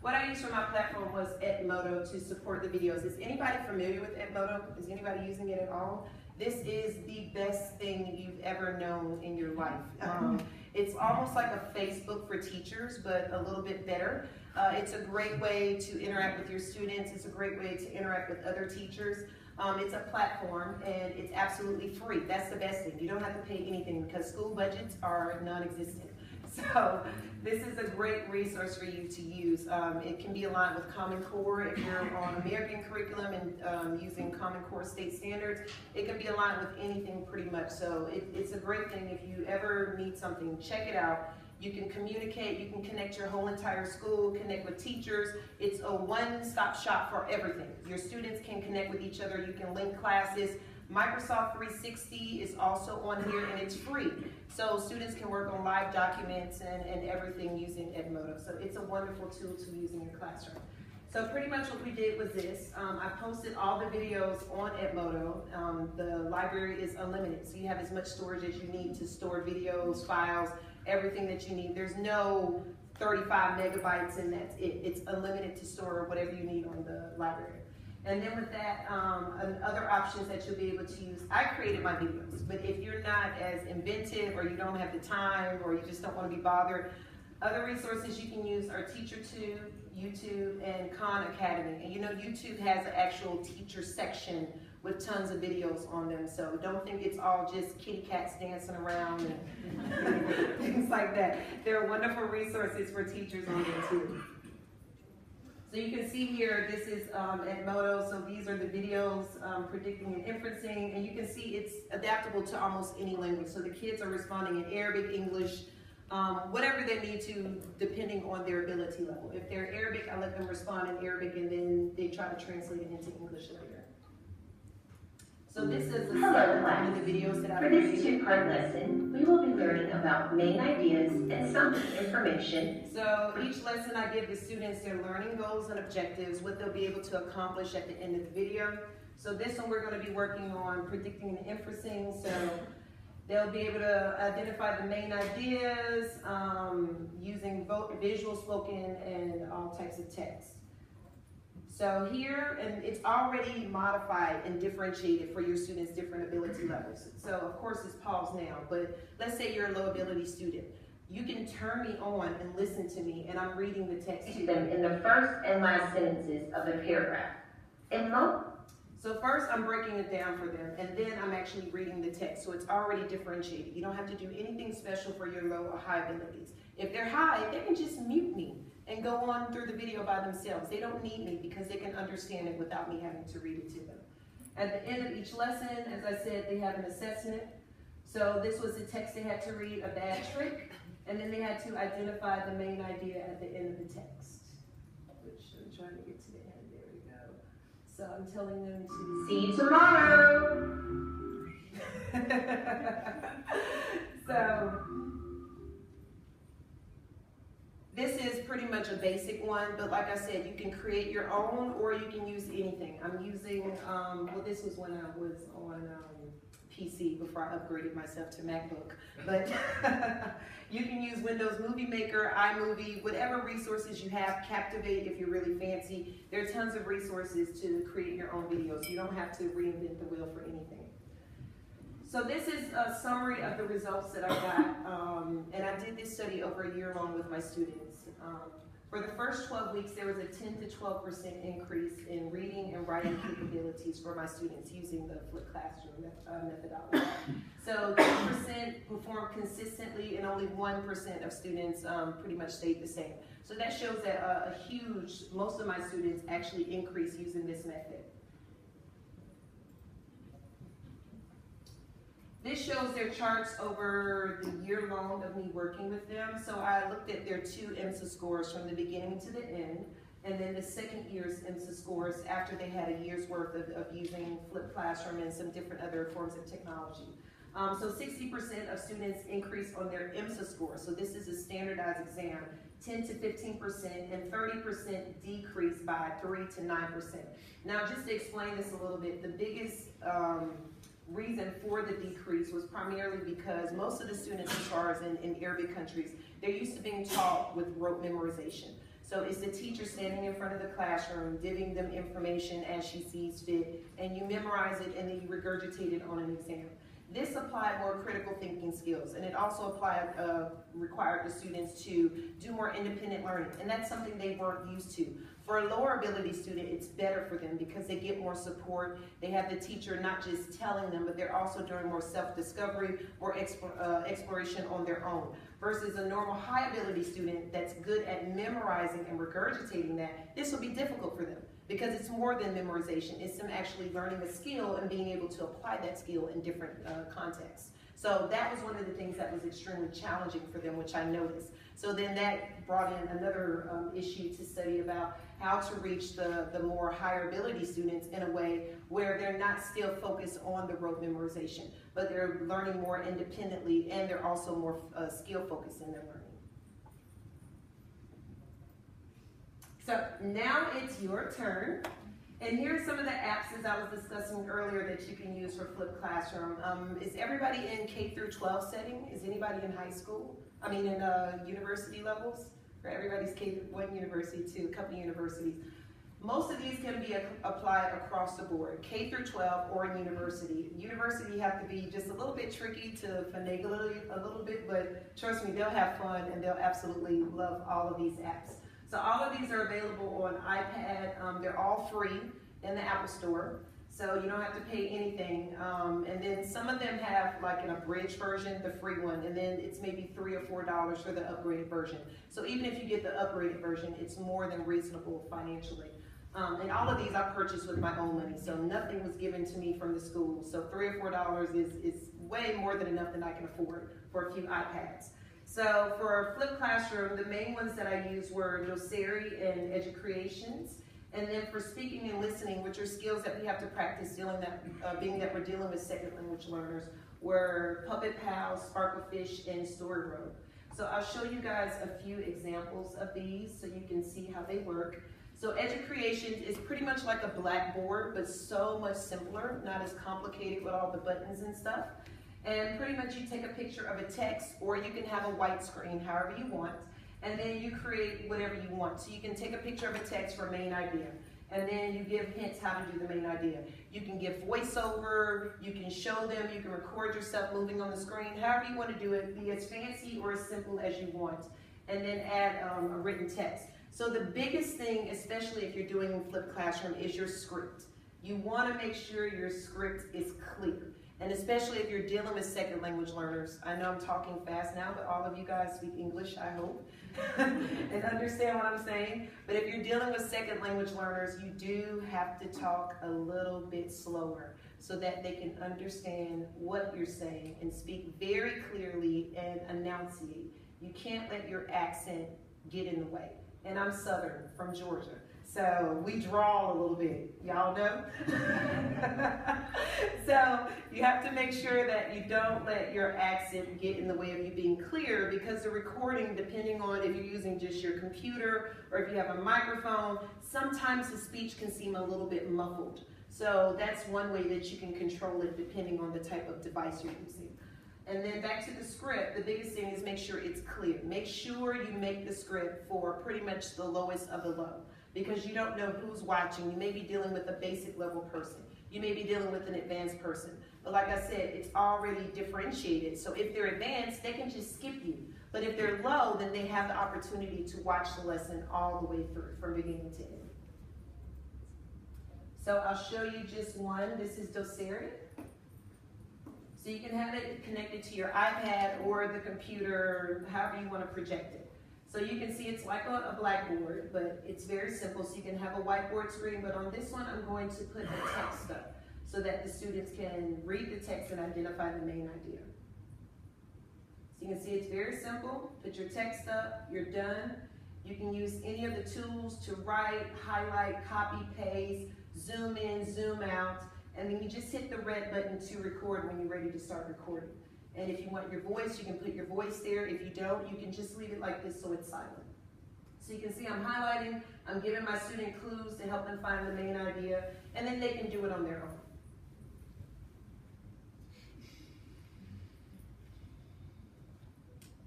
What I used for my platform was Edmodo to support the videos. Is anybody familiar with Edmodo? Is anybody using it at all? This is the best thing you've ever known in your life. It's almost like a Facebook for teachers, but a little bit better. It's a great way to interact with your students. It's a great way to interact with other teachers. It's a platform and it's absolutely free. That's the best thing. You don't have to pay anything because school budgets are non-existent. So this is a great resource for you to use. It can be aligned with Common Core if you're on American curriculum and using Common Core state standards. It can be aligned with anything pretty much. So it's a great thing if you ever need something, check it out. You can communicate, you can connect your whole entire school, connect with teachers. It's a one-stop shop for everything. Your students can connect with each other, you can link classes. Microsoft 360 is also on here and it's free. So students can work on live documents and everything using Edmodo. So it's a wonderful tool to use in your classroom. So pretty much what we did was this. I posted all the videos on Edmodo. The library is unlimited, so you have as much storage as you need to store videos, files, everything that you need. There's no 35 megabytes and that's it. It's unlimited to store whatever you need on the library. And then with that, other options that you'll be able to use, I created my videos, but if you're not as inventive or you don't have the time or you just don't want to be bothered, other resources you can use are TeacherTube, YouTube, and Khan Academy. And you know, YouTube has an actual teacher section with tons of videos on them, so don't think it's all just kitty cats dancing around and things like that. There are wonderful resources for teachers on there too. So you can see here, this is Edmodo, so these are the videos predicting and inferencing, and you can see it's adaptable to almost any language. So the kids are responding in Arabic, English, whatever they need to, depending on their ability level. If they're Arabic, I let them respond in Arabic, and then they try to translate it into English later. So this is a one of the videos that I've created. For this two-part lesson, we will be learning about main ideas and some information. So each lesson I give the students their learning goals and objectives, what they'll be able to accomplish at the end of the video. So this one we're going to be working on predicting and inferencing. So they'll be able to identify the main ideas using visual, spoken, and all types of text. So here, and it's already modified and differentiated for your students' different ability levels. So of course it's paused now, but let's say you're a low ability student. You can turn me on and listen to me, and I'm reading the text to them in the first and last sentences of the paragraph. So first I'm breaking it down for them, and then I'm actually reading the text. So it's already differentiated. You don't have to do anything special for your low or high abilities. If they're high, they can just mute me and go on through the video by themselves. They don't need me because they can understand it without me having to read it to them. At the end of each lesson, as I said, they have an assessment. So this was the text they had to read, a bad trick, and then they had to identify the main idea at the end of the text, which I'm trying to get to the end. There we go. So I'm telling them to see you tomorrow. So this is pretty much a basic one, but like I said, you can create your own or you can use anything. I'm using, well, this was when I was on PC before I upgraded myself to MacBook. But you can use Windows Movie Maker, iMovie, whatever resources you have, Captivate if you're really fancy. There are tons of resources to create your own videos. You don't have to reinvent the wheel for anything. So this is a summary of the results that I got, and I did this study over a year long with my students. For the first 12 weeks, there was a 10 to 12% increase in reading and writing capabilities for my students using the flipped classroom methodology. So 10% performed consistently, and only 1% of students pretty much stayed the same. So that shows that most of my students actually increased using this method. This shows their charts over the year long of me working with them. So I looked at their 2 IMSA scores from the beginning to the end, and then the second year's IMSA scores after they had a year's worth of using flipped classroom and some different other forms of technology. So 60% of students increased on their IMSA score. So this is a standardized exam. 10 to 15% and 30% decrease by 3 to 9%. Now just to explain this a little bit, the biggest reason for the decrease was primarily because most of the students, as far as in Arabic countries, they're used to being taught with rote memorization. So it's the teacher standing in front of the classroom, giving them information as she sees fit, and you memorize it and then you regurgitate it on an exam. This applied more critical thinking skills, and it also required the students to do more independent learning, and that's something they weren't used to. For a lower ability student, it's better for them because they get more support. They have the teacher not just telling them, but they're also doing more self-discovery, more exploration on their own. Versus a normal high ability student that's good at memorizing and regurgitating that, this will be difficult for them because it's more than memorization. It's them actually learning a skill and being able to apply that skill in different contexts. So that was one of the things that was extremely challenging for them, which I noticed. So then that brought in another issue to study about how to reach the more higher ability students in a way where they're not still focused on the rote memorization, but they're learning more independently and they're also more skill focused in their learning. So now it's your turn. And here's some of the apps, as I was discussing earlier, that you can use for Flipped Classroom. Is everybody in K through 12 setting? Is anybody in high school? I mean, in university levels? Or everybody's K through one university, two, a couple of universities. Most of these can be applied across the board, K through 12 or in university. University have to be just a little bit tricky to finagle a little bit, but trust me, they'll have fun and they'll absolutely love all of these apps. So all of these are available on iPad. They're all free in the Apple Store, so you don't have to pay anything. And then some of them have like an abridged version, the free one, and then it's maybe $3 or $4 for the upgraded version. So even if you get the upgraded version, it's more than reasonable financially. And all of these I purchased with my own money, so nothing was given to me from the school. So $3 or $4 is way more than enough than I can afford for a few iPads. So for Flipped Classroom, the main ones that I used were Doceri and Educreations. And then for speaking and listening, which are skills that we have to practice being that we're dealing with second language learners, were Puppet Pals, Sparklefish, and StoryRoad. So I'll show you guys a few examples of these so you can see how they work. So Educreations is pretty much like a Blackboard, but so much simpler, not as complicated with all the buttons and stuff. And pretty much you take a picture of a text, or you can have a white screen, however you want, and then you create whatever you want. So you can take a picture of a text for main idea, and then you give hints how to do the main idea. You can give voiceover, you can show them, you can record yourself moving on the screen, however you want to do it, be as fancy or as simple as you want, and then add a written text. So the biggest thing, especially if you're doing Flipped Classroom, is your script. You want to make sure your script is clear. And especially if you're dealing with second language learners. I know I'm talking fast now, but all of you guys speak English, I hope, and understand what I'm saying. But if you're dealing with second language learners, you do have to talk a little bit slower so that they can understand what you're saying and speak very clearly and enunciate. You can't let your accent get in the way. And I'm Southern, from Georgia. So we drawl a little bit, y'all know? So you have to make sure that you don't let your accent get in the way of you being clear, because the recording, depending on if you're using just your computer or if you have a microphone, sometimes the speech can seem a little bit muffled. So that's one way that you can control it depending on the type of device you're using. And then back to the script, the biggest thing is make sure it's clear. Make sure you make the script for pretty much the lowest of the low, because you don't know who's watching. You may be dealing with a basic level person. You may be dealing with an advanced person. But like I said, it's already differentiated. So if they're advanced, they can just skip you. But if they're low, then they have the opportunity to watch the lesson all the way through, from beginning to end. So I'll show you just one. This is Doceri. So you can have it connected to your iPad or the computer, however you want to project it. So you can see it's like a Blackboard, but it's very simple. So you can have a whiteboard screen, but on this one, I'm going to put the text up so that the students can read the text and identify the main idea. So you can see it's very simple. Put your text up, you're done. You can use any of the tools to write, highlight, copy, paste, zoom in, zoom out, and then you just hit the red button to record when you're ready to start recording. And if you want your voice, you can put your voice there. If you don't, you can just leave it like this so it's silent. So you can see I'm highlighting, I'm giving my student clues to help them find the main idea, and then they can do it on their own.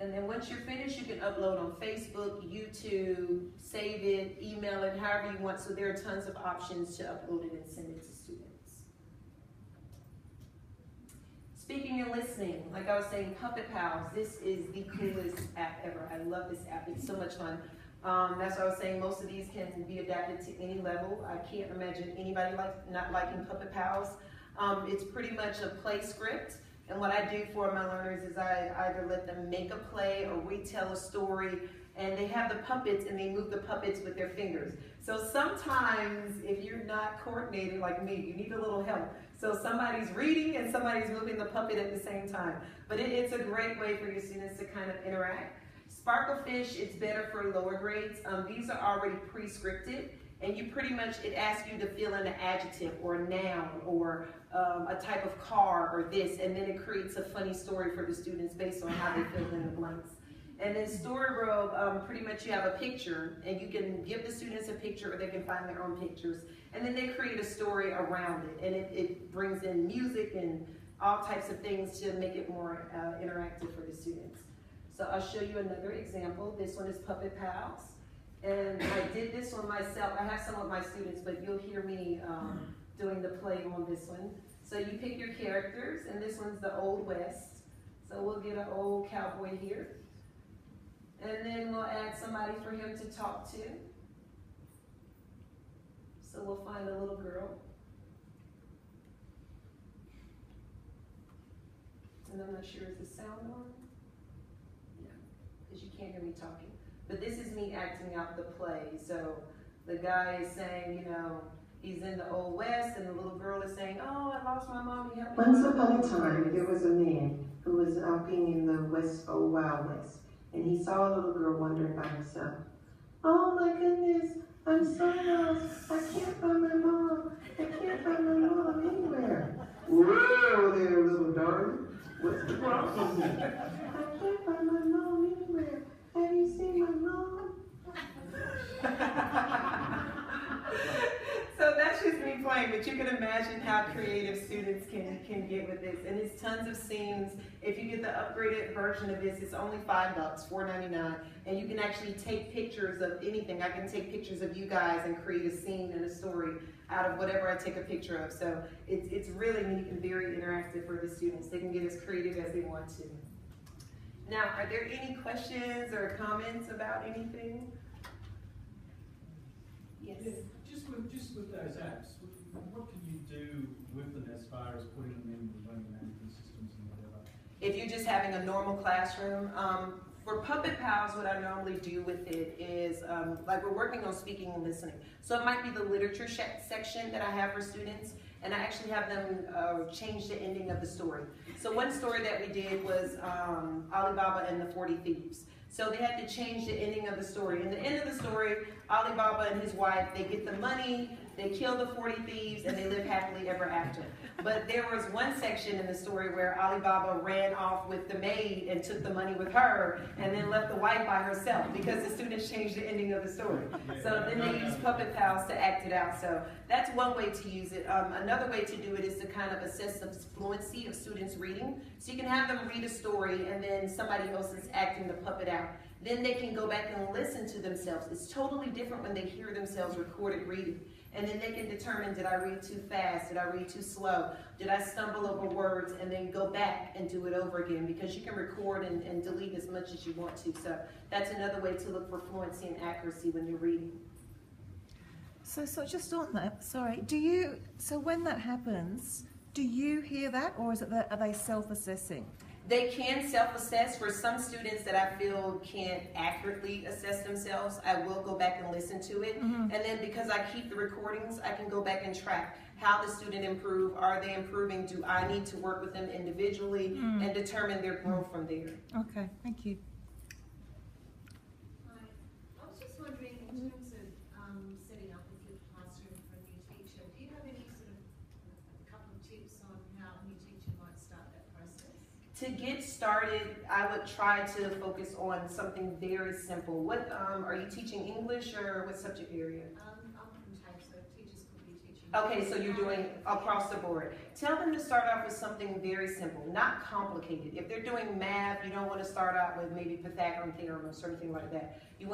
And then once you're finished, you can upload on Facebook, YouTube, save it, email it, however you want. So there are tons of options to upload it and send it to students. Speaking and listening, like I was saying, Puppet Pals, this is the coolest app ever. I love this app, it's so much fun. That's what I was saying, most of these can be adapted to any level. I can't imagine anybody not liking Puppet Pals. It's pretty much a play script. And what I do for my learners is I either let them make a play or retell a story, and they have the puppets and they move the puppets with their fingers. So sometimes if you're not coordinated like me, you need a little help. So somebody's reading and somebody's moving the puppet at the same time. But it's a great way for your students to kind of interact. Sparklefish, it's better for lower grades. These are already pre-scripted. And you pretty much, it asks you to fill in an adjective or a noun or a type of car or this, and then it creates a funny story for the students based on how they fill in the blanks. And then Storyworld, pretty much you have a picture, and you can give the students a picture or they can find their own pictures. And then they create a story around it, and it brings in music and all types of things to make it more interactive for the students. So I'll show you another example. This one is Puppet Pals. And I did this one myself. I have some of my students, but you'll hear me doing the play on this one. So you pick your characters, and this one's the Old West. So we'll get an old cowboy here. And then we'll add somebody for him to talk to. So we'll find a little girl. And I'm not sure, is the sound on? Yeah, because you can't hear me talking. But this is me acting out the play. So the guy is saying, you know, he's in the Old West, and the little girl is saying, oh, I lost my mom. Once upon a time, there was a man who was walking in the West, Old Wild West, and he saw a little girl wandering by herself. Oh my goodness, I'm so lost. I can't find my mom. I can't find my mom anywhere. Whoa there, little darling. What's the problem here? I can't find my mom anywhere. Have you seen my mom? So that's just me playing, but you can imagine how creative students can get with this. And it's tons of scenes. If you get the upgraded version of this, it's only $5, $4.99. And you can actually take pictures of anything. I can take pictures of you guys and create a scene and a story out of whatever I take a picture of. So it's really neat and very interactive for the students. They can get as creative as they want to. Now, are there any questions or comments about anything? Yes. Yeah, just with those apps, what can you do with them as far as putting them in the learning management systems and whatever? If you're just having a normal classroom, for Puppet Pals, what I normally do with it is, like we're working on speaking and listening. So it might be the literature section that I have for students, and I actually have them change the ending of the story. So one story that we did was Ali Baba and the 40 Thieves. So they had to change the ending of the story. In the end of the story, Ali Baba and his wife, they get the money, they kill the 40 thieves, and they live happily ever after. But there was one section in the story where Ali Baba ran off with the maid and took the money with her, and then left the wife by herself because the students changed the ending of the story. So then they used Puppet Pals to act it out. So that's one way to use it. Another way to do it is to kind of assess the fluency of students reading. So you can have them read a story, and then somebody else is acting the puppet out. Then they can go back and listen to themselves. It's totally different when they hear themselves recorded reading. And then they can determine, did I read too fast? Did I read too slow? Did I stumble over words? And then go back and do it over again, because you can record and delete as much as you want to. So that's another way to look for fluency and accuracy when you're reading. So just on that, sorry, so when that happens, do you hear that, or is it that, are they self-assessing? They can self-assess. For some students that I feel can't accurately assess themselves, I will go back and listen to it. And then because I keep the recordings, I can go back and track how the student improved. Are they improving? Do I need to work with them individually and determine their growth from there? Okay, thank you. Hi. I was just wondering, in terms of setting up a flipped classroom for a new teacher, do you have any sort of a couple of tips on how a new teacher might start that process? To get started, I would try to focus on something very simple. What are you teaching English, or what subject area? I'm from TAFE, so teachers could be teaching Okay, so you're doing across the board. Tell them to start off with something very simple, not complicated. If they're doing math, you don't want to start out with maybe Pythagorean theorem or something like that. You